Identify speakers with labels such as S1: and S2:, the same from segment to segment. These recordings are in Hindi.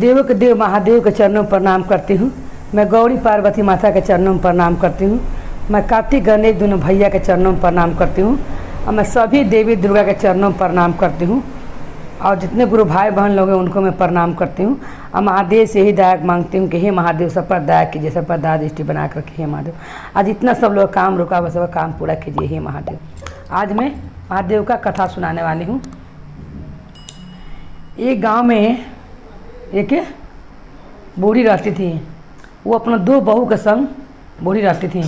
S1: देवों के देव महादेव के चरणों में प्रणाम करती हूँ। मैं गौरी पार्वती माता के चरणों में प्रणाम करती हूँ। मैं कार्तिक गणेश दोनों भैया के चरणों में प्रणाम करती हूँ। और मैं सभी देवी दुर्गा के चरणों में प्रणाम करती हूँ। और जितने गुरु भाई बहन लोग हैं उनको मैं प्रणाम करती हूँ। और महादेव से ही दया मांगती हूँ कि हे महादेव सब पर दया कीजिए, सब पर दया दृष्टि बना कर रखिए। हे महादेव आज इतना सब लोग काम रुका हुआ सब काम पूरा कीजिए। हे महादेव आज मैं महादेव का कथा सुनाने वाली हूँ। एक गांव में एक बूढ़ी रहती थी। वो अपना दो बहू के संग बूढ़ी रहती थी।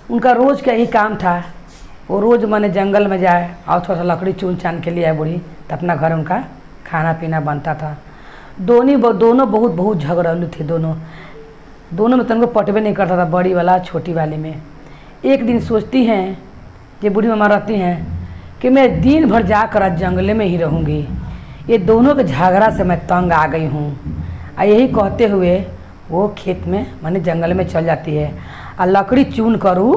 S1: उनका रोज़ का यही काम था, वो रोज़ माने जंगल में जाए और थोड़ा सा लकड़ी चुन चान के लिए आए बूढ़ी, तो अपना घर उनका खाना पीना बनता था। दोनों बहुत झगड़ालू थे। दोनों में तनको पटवे नहीं करता था, बड़ी वाला छोटी वाली में। एक दिन सोचती हैं, ये बूढ़ी मामा रहती हैं कि मैं दिन भर जाकर आज जंगले में ही रहूँगी। ये दोनों के झगड़ा से मैं तंग आ गई हूँ। और यही कहते हुए वो खेत में माने जंगल में चल जाती है। और लकड़ी चुन करूँ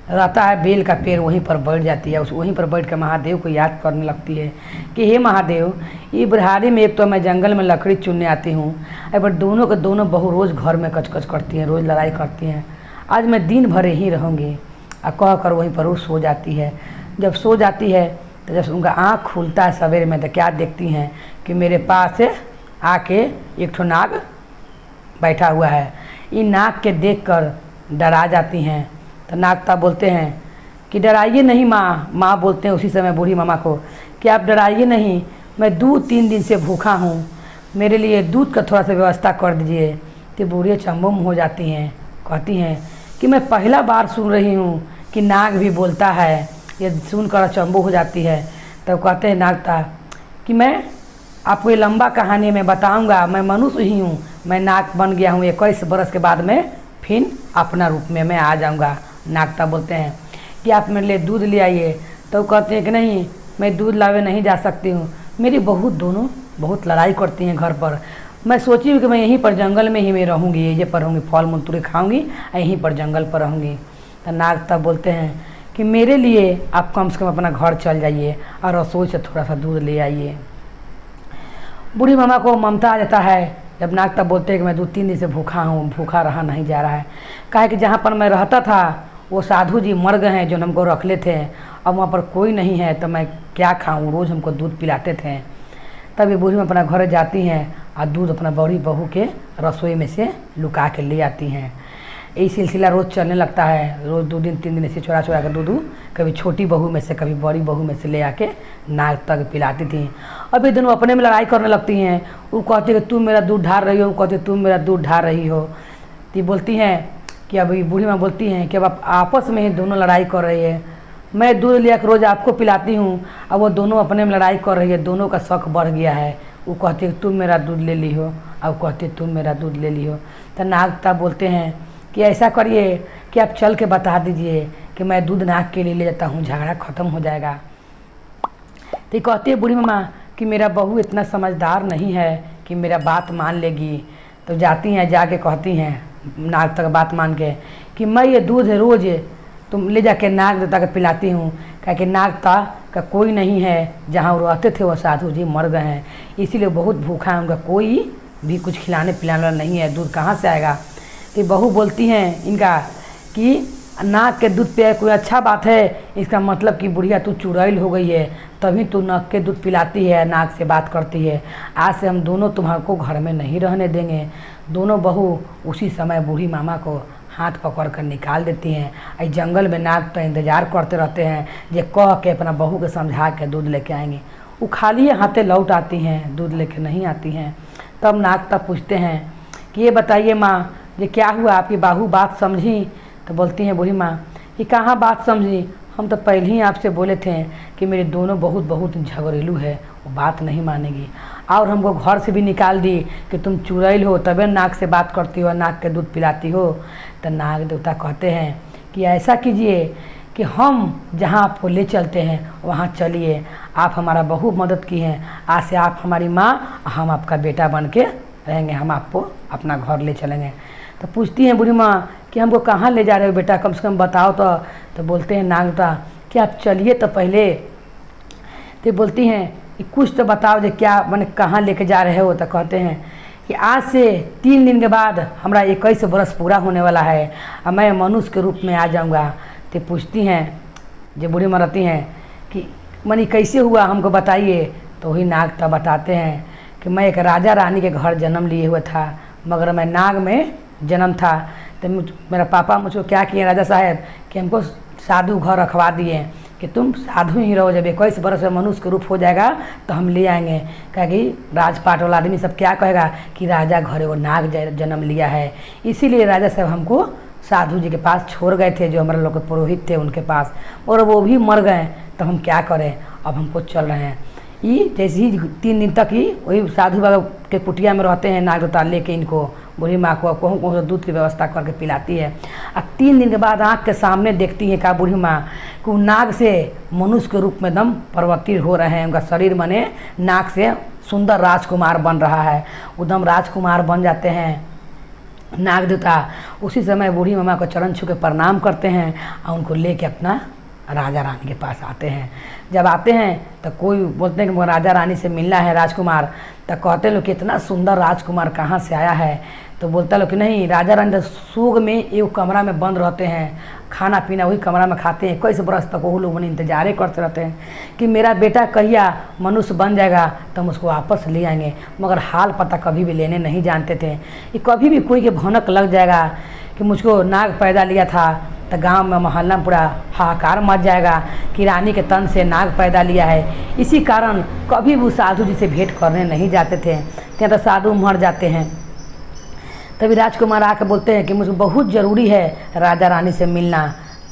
S1: रहता है बेल का पेड़, वहीं पर बैठ जाती है। वहीं पर बैठ कर महादेव को याद करने लगती है कि हे महादेव, ये बुढ़ारी में एक तो मैं जंगल में लकड़ी चुनने आती हूँ, पर दोनों के दोनों बहू रोज़ घर में कचकच करती हैं, रोज़ लड़ाई करती हैं। आज मैं दिन भर यहीं रहूँगी। और कह कर वहीं पर वो सो जाती है। जब सो जाती है तो जब उनका आँख खुलता है सवेरे में, तो क्या देखती हैं कि मेरे पास आके एक ठो नाग बैठा हुआ है। इन नाग के देखकर डरा जाती हैं। तो नागता बोलते हैं कि डराइए नहीं माँ। माँ बोलते हैं उसी समय बूढ़ी मामा को कि आप डराइए नहीं, मैं 2-3 दिन से भूखा हूँ, मेरे लिए दूध का थोड़ा सा व्यवस्था कर दीजिए। तो बूढ़ी चंबुम हो जाती हैं, कहती हैं कि मैं पहला बार सुन रही हूँ कि नाग भी बोलता है। ये सुनकर चंबू हो जाती है। तब कहते हैं नागता कि मैं आपको ये लंबा कहानी में बताऊंगा, मैं मनुष्य ही हूँ, मैं नाग बन गया हूँ। 21 बरस के बाद में फिर अपना रूप में मैं आ जाऊंगा। नागता बोलते हैं कि आप मेरे लिए दूध ले आइए। तो कहते हैं कि नहीं, मैं दूध लावे नहीं जा सकती हूँ, मेरी बहू दोनों बहुत लड़ाई करती हैं घर पर। मैं सोची हूँ कि मैं यहीं पर जंगल में ही मैं रहूँगी, ये पर रहूँगी, फल मूल तुरे खाऊँगी, यहीं पर जंगल पर रहूँगी। तो नागता बोलते हैं कि मेरे लिए आप कम से कम अपना घर चल जाइए और रसोई से थोड़ा सा दूध ले आइए। बूढ़ी मामा को ममता आ जाता है जब नागता बोलते हैं कि मैं 2-3 दिन से भूखा हूँ, भूखा रहा नहीं जा रहा है। कहा कि जहाँ पर मैं रहता था वो साधु जी मर गए हैं जो हमको रख ले थे, अब वहाँ पर कोई नहीं है, तो मैं क्या खाऊँ, रोज़ हमको दूध पिलाते थे। तब ये बूढ़ी में अपना घर जाती हैं और दूध अपना बड़ी बहू के रसोई में से लुका के ले आती हैं। यही सिलसिला रोज़ चलने लगता है। रोज़ 2 दिन 3 दिन ऐसे चुरा के दूध कभी छोटी बहू में से कभी बड़ी बहू में से ले आके नाग तक पिलाती थी। अब ये दोनों अपने में लड़ाई करने लगती हैं। वो कहती है कि तुम मेरा दूध ढार रही हो, वो कहती है तुम मेरा दूध ढार रही हो। तो बोलती हैं कि अभी बूढ़ी माँ बोलती हैं कि अब आप आपस में ही दोनों लड़ाई कर रही है। मैं दूध ले आकर रोज़ आपको पिलाती हूँ, अब वो दोनों अपने में लड़ाई कर रही है, दोनों का शक बढ़ गया है। वो कहती है तुम मेरा दूध ले ली हो, अब कहती है तुम मेरा दूध ले ली हो। तो नागता बोलते हैं कि ऐसा करिए कि आप चल के बता दीजिए कि मैं दूध नाग के लिए ले जाता हूँ, झगड़ा ख़त्म हो जाएगा। तो कहती है बूढ़ी मामा कि मेरा बहू इतना समझदार नहीं है कि मेरा बात मान लेगी। तो जाती हैं, जाके कहती हैं नाग तक बात मान के कि मैं ये दूध रोज़ तुम ले जाके नाग देवता के पिलाती हूँ। क्या कि नागता का कोई नहीं है, जहाँ वो रहते थे वो साधु जी मर गए हैं, इसीलिए बहुत भूखा है, उनका कोई भी कुछ खिलाने पिलाने वाला नहीं है, दूध कहाँ से आएगा। तो बहू बोलती हैं इनका कि नाक के दूध पिया कोई अच्छा बात है, इसका मतलब कि बुढ़िया तू चुड़ैल हो गई है, तभी तू नाक के दूध पिलाती है, नाक से बात करती है। आज से हम दोनों तुम्हारे घर में नहीं रहने देंगे। दोनों बहू उसी समय बूढ़ी मामा को हाथ पकड़ कर निकाल देती हैं। इस जंगल में नाग तो इंतजार करते रहते हैं ये कह के अपना बहू के समझा के दूध लेके आएंगे। वो खाली हाथे लौट आती हैं, दूध लेके नहीं आती हैं। तब नाग तब पूछते हैं कि ये बताइए माँ, ये क्या हुआ, आपकी बहू बात समझी? तो बोलती हैं बूढ़ी माँ ये कहाँ बात समझी, हम तो पहले ही आपसे बोले थे कि मेरे दोनों बहुत झगड़ेलू है, वो बात नहीं मानेगी, और हमको घर से भी निकाल दी कि तुम चुड़ैल हो, तबे नाग से बात करती हो, नाग के दूध पिलाती हो। तो नाग देवता कहते हैं कि ऐसा कीजिए कि हम जहाँ आपको ले चलते हैं वहाँ चलिए, आप हमारा बहुत मदद की हैं, आज से आप हमारी माँ, हम आपका बेटा बन के रहेंगे, हम आपको अपना घर ले चलेंगे। तो पूछती हैं बूढ़ी माँ कि हमको कहाँ ले जा रहे हो बेटा, कम से कम बताओ। तो बोलते हैं नागता कि आप चलिए तो पहले। तो बोलती हैं कि कुछ तो बताओ जो क्या मैंने कहाँ लेके जा रहे हो। तो कहते हैं कि आज से 3 दिन के बाद हमारा 21 बरस पूरा होने वाला है और मैं मनुष्य के रूप में आ जाऊंगा। तो पूछती हैं, जो बूढ़ी माँ रहती हैं कि मनी कैसे हुआ हमको बताइए। तो वही नाग तब बताते हैं कि मैं एक राजा रानी के घर जन्म लिए हुआ था, मगर मैं नाग में जन्म था। तो मेरा पापा मुझको क्या किए राजा साहब कि हमको साधु घर रखवा दिए कि तुम साधु ही रहो, जब 21 बरस में मनुष्य के रूप हो जाएगा तो हम ले आएंगे। क्या कि राजपाट वाला आदमी सब क्या कहेगा कि राजा घर वो नाग जन्म लिया है। इसीलिए राजा साहब हमको साधु जी के पास छोड़ गए थे, जो हमारे लोग के पुरोहित थे उनके पास, और वो भी मर गए। तो हम क्या करें, अब हमको चल रहे हैं। ये जैसे ही 3 दिन तक ही वही साधु बाबा के कुटिया में रहते हैं, नाग देवता लेके इनको बूढ़ी माँ को कहूँ कौन सा दूध की व्यवस्था करके पिलाती है। और 3 दिन के बाद आँख के सामने देखती है का बूढ़ी माँ कि वो नाग से मनुष्य के रूप में एकदम परिवर्तित हो रहे हैं। उनका शरीर बने नाग से सुंदर राजकुमार बन रहा है, एकदम राजकुमार बन जाते हैं नाग देवता। उसी समय बूढ़ी मामा को चरण छू के प्रणाम करते हैं और उनको लेके अपना राजा रानी के पास आते हैं। जब आते हैं तो कोई बोलते हैं कि राजा रानी से मिलना है राजकुमार। तो कहते लोग कि इतना सुंदर राजकुमार कहाँ से आया है। तो बोलता लोग कि नहीं, राजा रानी सूग में एक कमरा में बंद रहते हैं, खाना पीना वही कमरा में खाते हैं। 21 बरस तक वो लोग इंतजार करते रहते हैं कि मेरा बेटा कहिया मनुष्य बन जाएगा तो हम उसको वापस ले आएंगे। मगर हाल पता कभी भी लेने नहीं जानते थे। कि कभी भी कोई के भनक लग जाएगा कि मुझको नाग पैदा लिया था तो गांव में मोहल्ला में पूरा हाहाकार मच जाएगा कि रानी के तन से नाग पैदा लिया है। इसी कारण कभी भी साधु जी से भेंट करने नहीं जाते थे, क्या तो साधु मर जाते हैं। तभी राजकुमार आके बोलते हैं कि मुझे बहुत ज़रूरी है राजा रानी से मिलना।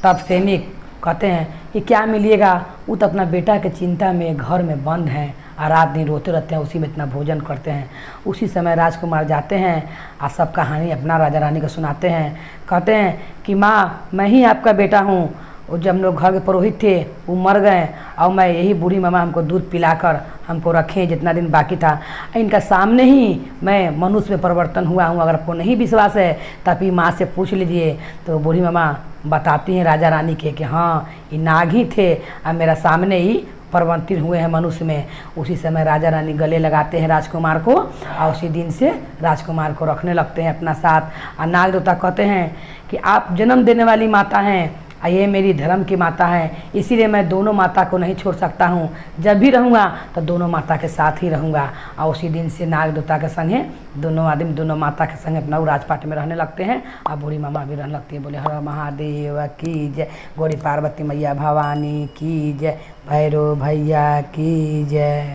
S1: तब सैनिक कहते हैं कि क्या मिलिएगा, वो तो अपना बेटा के चिंता में घर में बंद हैं और रात दिन रोते रहते हैं, उसी में इतना भोजन करते हैं। उसी समय राजकुमार जाते हैं और सब कहानी अपना राजा रानी को सुनाते हैं। कहते हैं कि माँ मैं ही आपका बेटा हूँ, और जब हम लोग घर के पुरोहित थे वो मर गए और मैं यही बूढ़ी मामा हमको दूध पिलाकर हमको रखें जितना दिन बाकी था। इनका सामने ही मैं मनुष्य में परिवर्तन हुआ हूँ। अगर आपको नहीं विश्वास है तभी माँ से पूछ लीजिए। तो बूढ़ी मामा बताती हैं राजा रानी के कि हाँ ये नाग ही थे और मेरा सामने ही परिवर्तित हुए हैं मनुष्य में। उसी समय राजा रानी गले लगाते हैं राजकुमार को और उसी दिन से राजकुमार को रखने लगते हैं अपना साथ। और नाग देवता कहते हैं कि आप जन्म देने वाली माता हैं और ये मेरी धर्म की माता है, इसीलिए मैं दोनों माता को नहीं छोड़ सकता हूँ। जब भी रहूँगा तो दोनों माता के साथ ही रहूँगा। और उसी दिन से नाग देवता के संगे दोनों आदमी दोनों माता के संगे अपना राजपाट में रहने लगते हैं। और बूढ़ी मामा भी रहने लगती है। बोले हर महादेव की जय, गौरी पार्वती मैया भवानी की जय, भैरव भैया की जय।